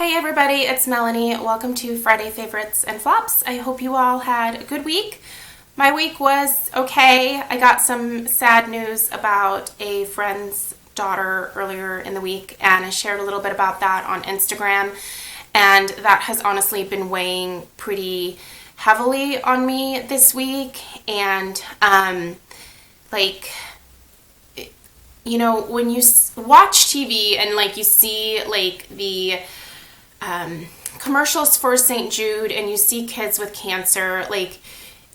Hey everybody, it's Melanie. Welcome to Friday Favorites and Flops. I hope you all had a good week. My week was okay. I got some sad news about a friend's daughter earlier in the week, and I shared a little bit about that on Instagram, and that has honestly been weighing pretty heavily on me this week. And when you watch TV and you see the commercials for St. Jude and you see kids with cancer,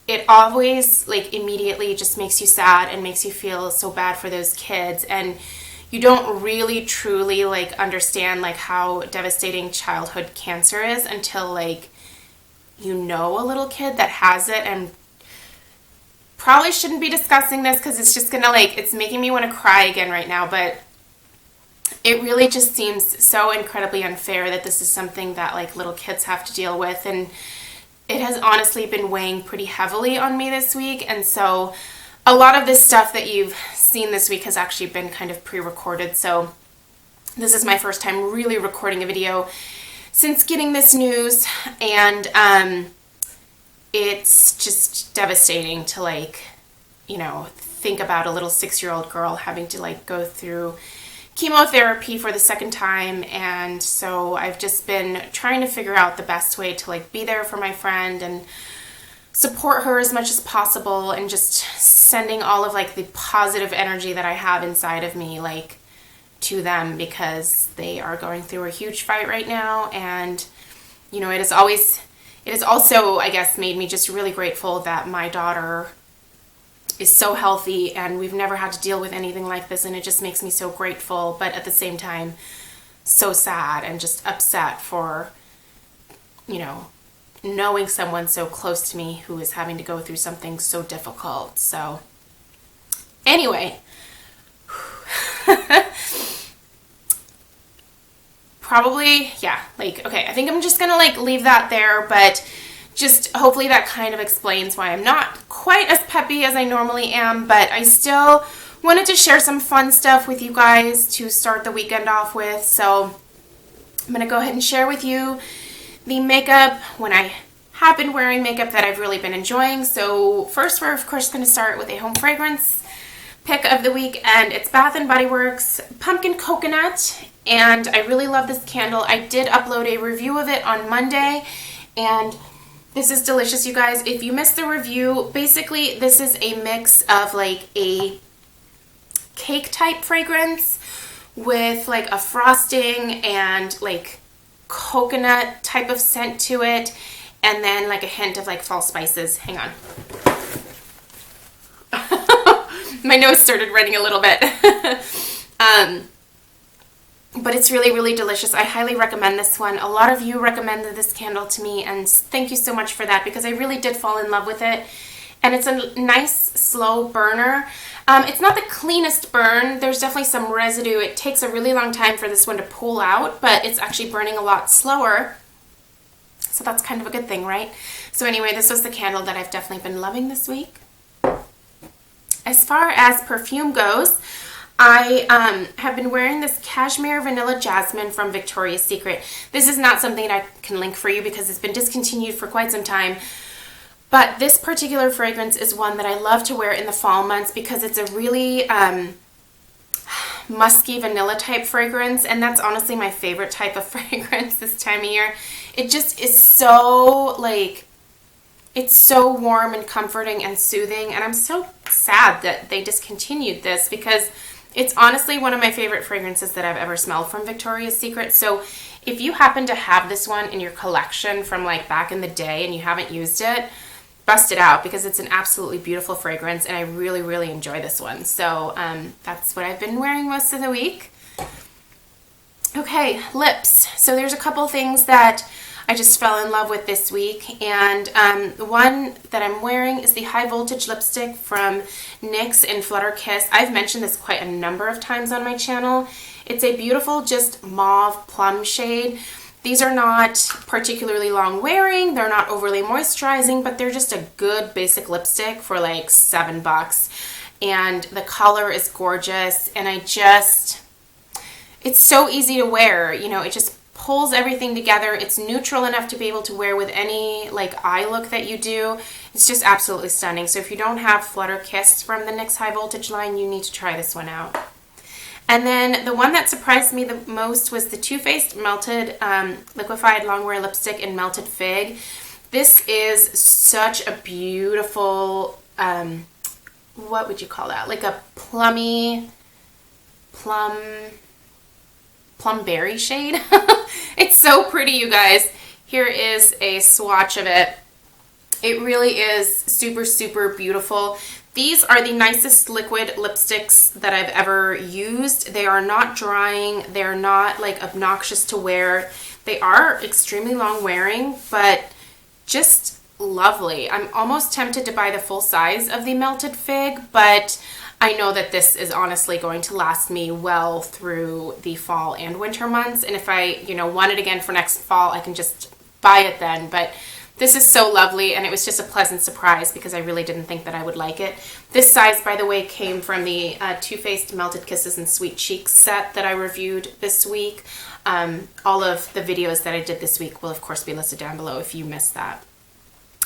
it always immediately just makes you sad and makes you feel so bad for those kids, and you don't really truly understand how devastating childhood cancer is until you know a little kid that has it. And probably shouldn't be discussing this because it's just gonna it's making me want to cry again right now, but it really just seems so incredibly unfair that this is something that little kids have to deal with, and it has honestly been weighing pretty heavily on me this week. And so a lot of this stuff that you've seen this week has actually been kind of pre-recorded, so this is my first time really recording a video since getting this news, and it's just devastating to think about a little 6-year-old girl having to go through chemotherapy for the second time. And so I've just been trying to figure out the best way to be there for my friend and support her as much as possible, and just sending all of the positive energy that I have inside of me to them, because they are going through a huge fight right now. And it has also, I guess, made me just really grateful that my daughter is so healthy and we've never had to deal with anything like this, and it just makes me so grateful, but at the same time so sad and just upset for knowing someone so close to me who is having to go through something so difficult. So anyway, probably, yeah, okay, I think I'm just gonna leave that there, but just hopefully that kind of explains why I'm not quite as peppy as I normally am, but I still wanted to share some fun stuff with you guys to start the weekend off with. So I'm going to go ahead and share with you the makeup when I have been wearing makeup that I've really been enjoying. So first, we're of course going to start with a home fragrance pick of the week, and it's Bath & Body Works Pumpkin Coconut, and I really love this candle. I did upload a review of it on Monday, and this is delicious, you guys. If you missed the review, basically this is a mix of a cake type fragrance with a frosting and coconut type of scent to it, and then a hint of fall spices. Hang on. My nose started running a little bit. But it's really, really delicious. I highly recommend this one. A lot of you recommended this candle to me, and thank you so much for that, because I really did fall in love with it. And it's a nice, slow burner. It's not the cleanest burn. There's definitely some residue. It takes a really long time for this one to pull out, but it's actually burning a lot slower. So that's kind of a good thing, right? So anyway, this was the candle that I've definitely been loving this week. As far as perfume goes, I have been wearing this Cashmere Vanilla Jasmine from Victoria's Secret. This is not something I can link for you because it's been discontinued for quite some time. But this particular fragrance is one that I love to wear in the fall months because it's a really musky vanilla type fragrance. And that's honestly my favorite type of fragrance this time of year. It just is so it's so warm and comforting and soothing. And I'm so sad that they discontinued this because it's honestly one of my favorite fragrances that I've ever smelled from Victoria's Secret. So if you happen to have this one in your collection from back in the day and you haven't used it, bust it out, because it's an absolutely beautiful fragrance and I really, really enjoy this one. So that's what I've been wearing most of the week. Okay, lips. So there's a couple things that I just fell in love with this week, and the one that I'm wearing is the High Voltage lipstick from NYX in Flutter Kiss. I've mentioned this quite a number of times on my channel. It's a beautiful, just mauve plum shade. These are not particularly long wearing, they're not overly moisturizing, but they're just a good basic lipstick for $7. And the color is gorgeous, and it's so easy to wear. It just pulls everything together. It's neutral enough to be able to wear with any like eye look that you do. It's just absolutely stunning. So if you don't have Flutter Kiss from the NYX High Voltage line, you need to try this one out. And then the one that surprised me the most was the Too Faced Melted Liquefied Longwear Lipstick in Melted Fig. This is such a beautiful, what would you call that? Like a plum berry shade. It's so pretty, you guys. Here is a swatch of it. It really is super, super beautiful. These are the nicest liquid lipsticks that I've ever used. They are not drying. They're not like obnoxious to wear. They are extremely long wearing, but just lovely. I'm almost tempted to buy the full size of the Melted Fig, but I know that this is honestly going to last me well through the fall and winter months. And if I, want it again for next fall, I can just buy it then. But this is so lovely, and it was just a pleasant surprise because I really didn't think that I would like it. This size, by the way, came from the Too Faced Melted Kisses and Sweet Cheeks set that I reviewed this week. All of the videos that I did this week will, of course, be listed down below if you missed that.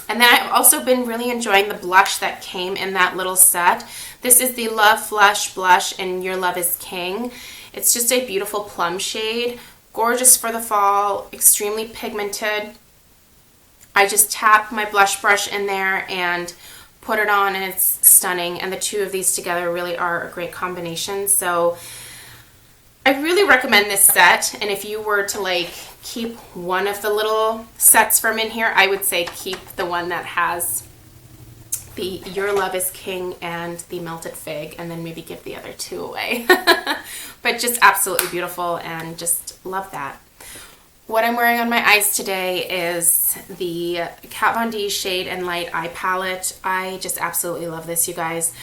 And then I've also been really enjoying the blush that came in that little set. This is the Love Flush Blush in Your Love is King. It's just a beautiful plum shade, gorgeous for the fall, extremely pigmented. I just tap my blush brush in there and put it on, and it's stunning. And the two of these together really are a great combination. So I really recommend this set. And if you were to like keep one of the little sets from in here, I would say keep the one that has the Your Love is King and the Melted Fig, and then maybe give the other two away. But just absolutely beautiful, and just love that. What I'm wearing on my eyes today is the Kat Von D Shade and Light Eye Palette. I just absolutely love this, you guys.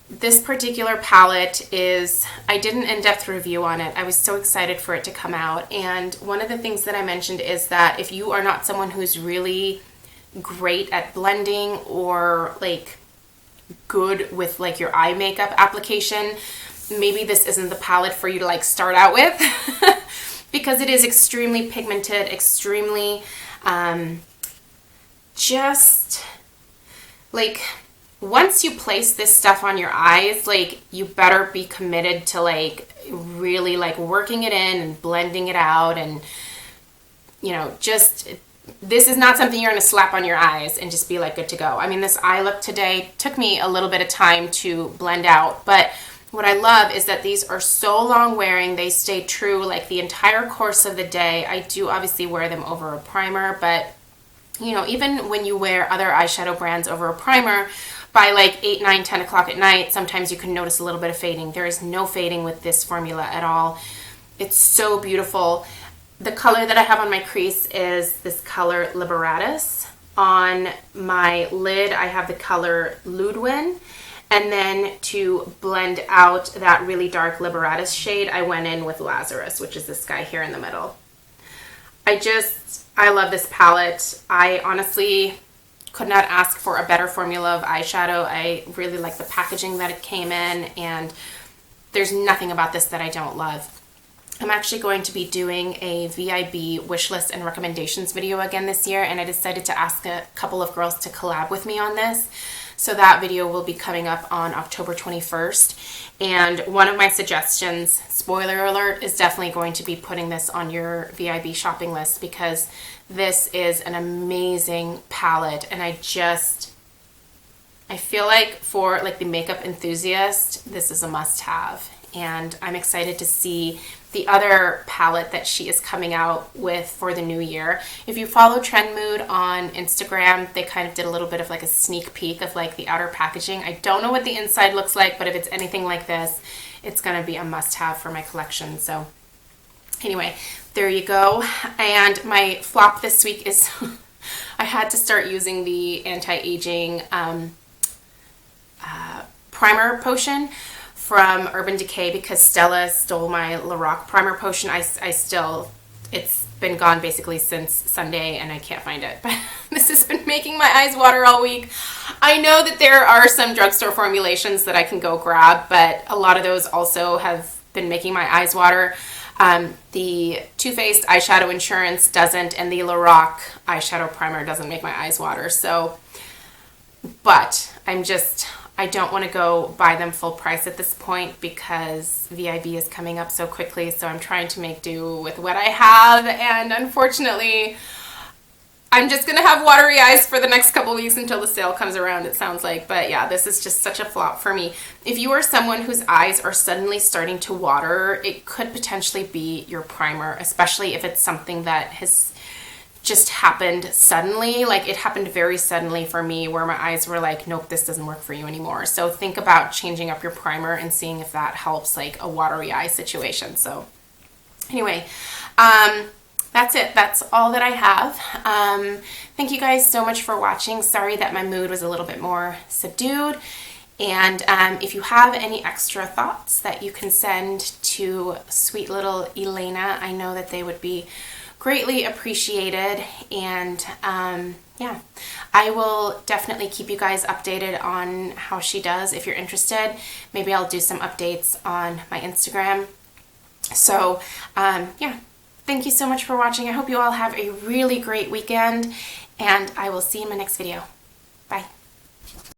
This particular palette is, I did an in-depth review on it. I was so excited for it to come out. And one of the things that I mentioned is that if you are not someone who's really great at blending or like good with like your eye makeup application, maybe this isn't the palette for you to like start out with. Because it is extremely pigmented, extremely just like once you place this stuff on your eyes, like you better be committed to like really like working it in and blending it out, and just this is not something you're going to slap on your eyes and just be like good to go. I mean, this eye look today took me a little bit of time to blend out, but what I love is that these are so long wearing. They stay true like the entire course of the day. I do obviously wear them over a primer, but even when you wear other eyeshadow brands over a primer, by like 8, 9, 10 o'clock at night, sometimes you can notice a little bit of fading. There is no fading with this formula at all. It's so beautiful. The color that I have on my crease is this color Liberatus. On my lid, I have the color Ludwin. And then to blend out that really dark Liberatus shade, I went in with Lazarus, which is this guy here in the middle. I love this palette. I honestly could not ask for a better formula of eyeshadow. I really like the packaging that it came in, and there's nothing about this that I don't love. I'm actually going to be doing a VIB wish list and recommendations video again this year, and I decided to ask a couple of girls to collab with me on this. So that video will be coming up on October 21st. And one of my suggestions, spoiler alert, is definitely going to be putting this on your VIB shopping list, because this is an amazing palette. And I feel like for like the makeup enthusiast, this is a must-have. And I'm excited to see the other palette that she is coming out with for the new year. If you follow Trend Mood on Instagram, they kind of did a little bit of like a sneak peek of like the outer packaging. I don't know what the inside looks like, but if it's anything like this, it's gonna be a must-have for my collection. So anyway, there you go. And my flop this week is I had to start using the anti-aging primer potion from Urban Decay because Stella stole my Lorac primer potion. It's been gone basically since Sunday and I can't find it. But this has been making my eyes water all week. I know that there are some drugstore formulations that I can go grab, but a lot of those also have been making my eyes water. The Too Faced Eyeshadow Insurance doesn't, and the Lorac eyeshadow primer doesn't make my eyes water. So, but I don't want to go buy them full price at this point because VIB is coming up so quickly. So I'm trying to make do with what I have, and unfortunately, I'm just going to have watery eyes for the next couple weeks until the sale comes around, it sounds like. But yeah, this is just such a flop for me. If you are someone whose eyes are suddenly starting to water, it could potentially be your primer, especially if it's something that has just happened suddenly. Like, it happened very suddenly for me where my eyes were like, nope, this doesn't work for you anymore. So think about changing up your primer and seeing if that helps, like a watery eye situation. So anyway, that's it. That's all that I have. Thank you guys so much for watching. Sorry that my mood was a little bit more subdued. And if you have any extra thoughts that you can send to sweet little Elena, I know that they would be greatly appreciated. And yeah, I will definitely keep you guys updated on how she does. If you're interested, maybe I'll do some updates on my Instagram. So yeah. Thank you so much for watching. I hope you all have a really great weekend, and I will see you in my next video. Bye.